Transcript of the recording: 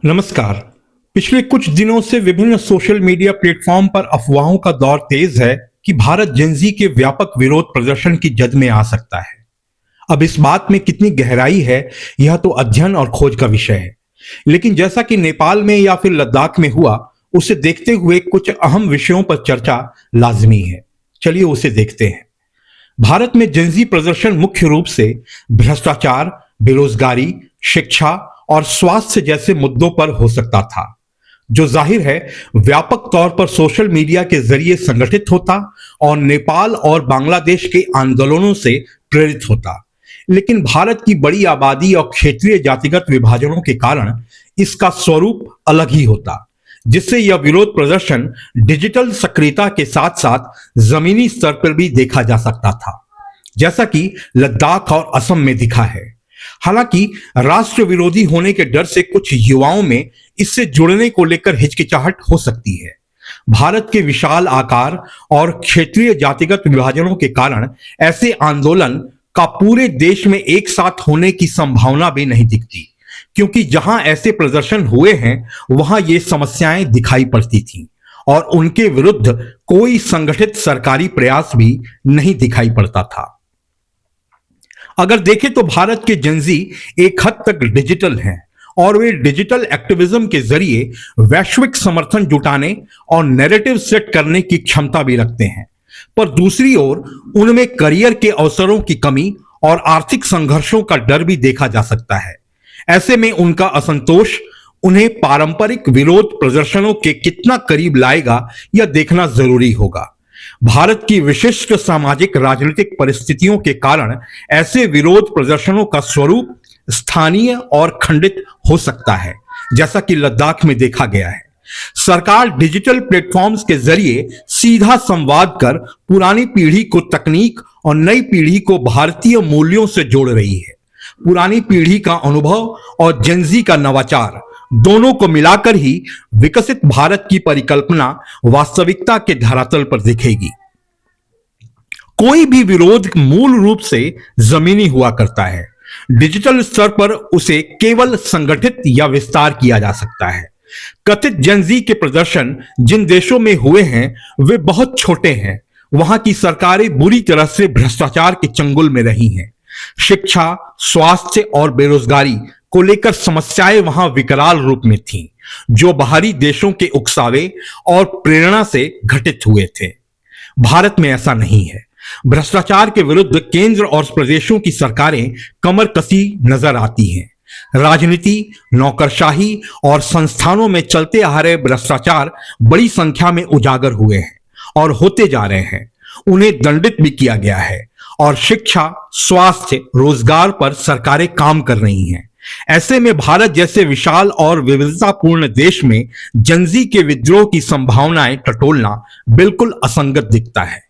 नमस्कार। पिछले कुछ दिनों से विभिन्न सोशल मीडिया प्लेटफॉर्म पर अफवाहों का दौर तेज है कि भारत जेनजी के व्यापक विरोध प्रदर्शन की जद में आ सकता है। अब इस बात में कितनी गहराई है, यह तो अध्ययन और खोज का विषय है। लेकिन जैसा कि नेपाल में या फिर लद्दाख में हुआ, उसे देखते हुए कुछ अहम विषयों पर चर्चा लाजमी है। चलिए उसे देखते हैं। भारत में जेनजी प्रदर्शन मुख्य रूप से भ्रष्टाचार, बेरोजगारी, शिक्षा और स्वास्थ्य जैसे मुद्दों पर हो सकता था, जो जाहिर है व्यापक तौर पर सोशल मीडिया के जरिए संगठित होता और नेपाल और बांग्लादेश के आंदोलनों से प्रेरित होता। लेकिन भारत की बड़ी आबादी और क्षेत्रीय जातिगत विभाजनों के कारण इसका स्वरूप अलग ही होता, जिससे यह विरोध प्रदर्शन डिजिटल सक्रियता के साथ साथ जमीनी स्तर पर भी देखा जा सकता था, जैसा कि लद्दाख और असम में दिखा है। हालांकि राष्ट्र विरोधी होने के डर से कुछ युवाओं में इससे जुड़ने को लेकर हिचकिचाहट हो सकती है। भारत के विशाल आकार और क्षेत्रीय जातिगत विभाजनों के कारण ऐसे आंदोलन का पूरे देश में एक साथ होने की संभावना भी नहीं दिखती, क्योंकि जहां ऐसे प्रदर्शन हुए हैं वहां ये समस्याएं दिखाई पड़ती थीं और उनके विरुद्ध कोई संगठित सरकारी प्रयास भी नहीं दिखाई पड़ता था। अगर देखें तो भारत के जेनजी एक हद तक डिजिटल हैं और वे डिजिटल एक्टिविज्म के जरिए वैश्विक समर्थन जुटाने और नैरेटिव सेट करने की क्षमता भी रखते हैं। पर दूसरी ओर उनमें करियर के अवसरों की कमी और आर्थिक संघर्षों का डर भी देखा जा सकता है। ऐसे में उनका असंतोष उन्हें पारंपरिक विरोध प्रदर्शनों के कितना करीब लाएगा, यह देखना जरूरी होगा। भारत की विशिष्ट सामाजिक राजनीतिक परिस्थितियों के कारण ऐसे विरोध प्रदर्शनों का स्वरूप स्थानीय और खंडित हो सकता है, जैसा कि लद्दाख में देखा गया है। सरकार डिजिटल प्लेटफॉर्म्स के जरिए सीधा संवाद कर पुरानी पीढ़ी को तकनीक और नई पीढ़ी को भारतीय मूल्यों से जोड़ रही है। पुरानी पीढ़ी का अनुभव और जेनजी का नवाचार दोनों को मिलाकर ही विकसित भारत की परिकल्पना वास्तविकता के धरातल पर दिखेगी। कोई भी विरोध मूल रूप से जमीनी हुआ करता है। डिजिटल स्तर पर उसे केवल संगठित या विस्तार किया जा सकता है। कथित जेनजी के प्रदर्शन जिन देशों में हुए हैं वे बहुत छोटे हैं। वहां की सरकारें बुरी तरह से भ्रष्टाचार के चंगुल में रही हैं। शिक्षा, स्वास्थ्य और बेरोजगारी को लेकर समस्याएं वहां विकराल रूप में थीं, जो बाहरी देशों के उकसावे और प्रेरणा से घटित हुए थे। भारत में ऐसा नहीं है। भ्रष्टाचार के विरुद्ध केंद्र और प्रदेशों की सरकारें कमर कसी नजर आती हैं। राजनीति, नौकरशाही और संस्थानों में चलते आ रहे भ्रष्टाचार बड़ी संख्या में उजागर हुए हैं और होते जा रहे हैं। उन्हें दंडित भी किया गया है और शिक्षा, स्वास्थ्य, रोजगार पर सरकारें काम कर रही हैं। ऐसे में भारत जैसे विशाल और विविधतापूर्ण देश में जेनजी के विद्रोह की संभावनाएं टटोलना बिल्कुल असंगत दिखता है।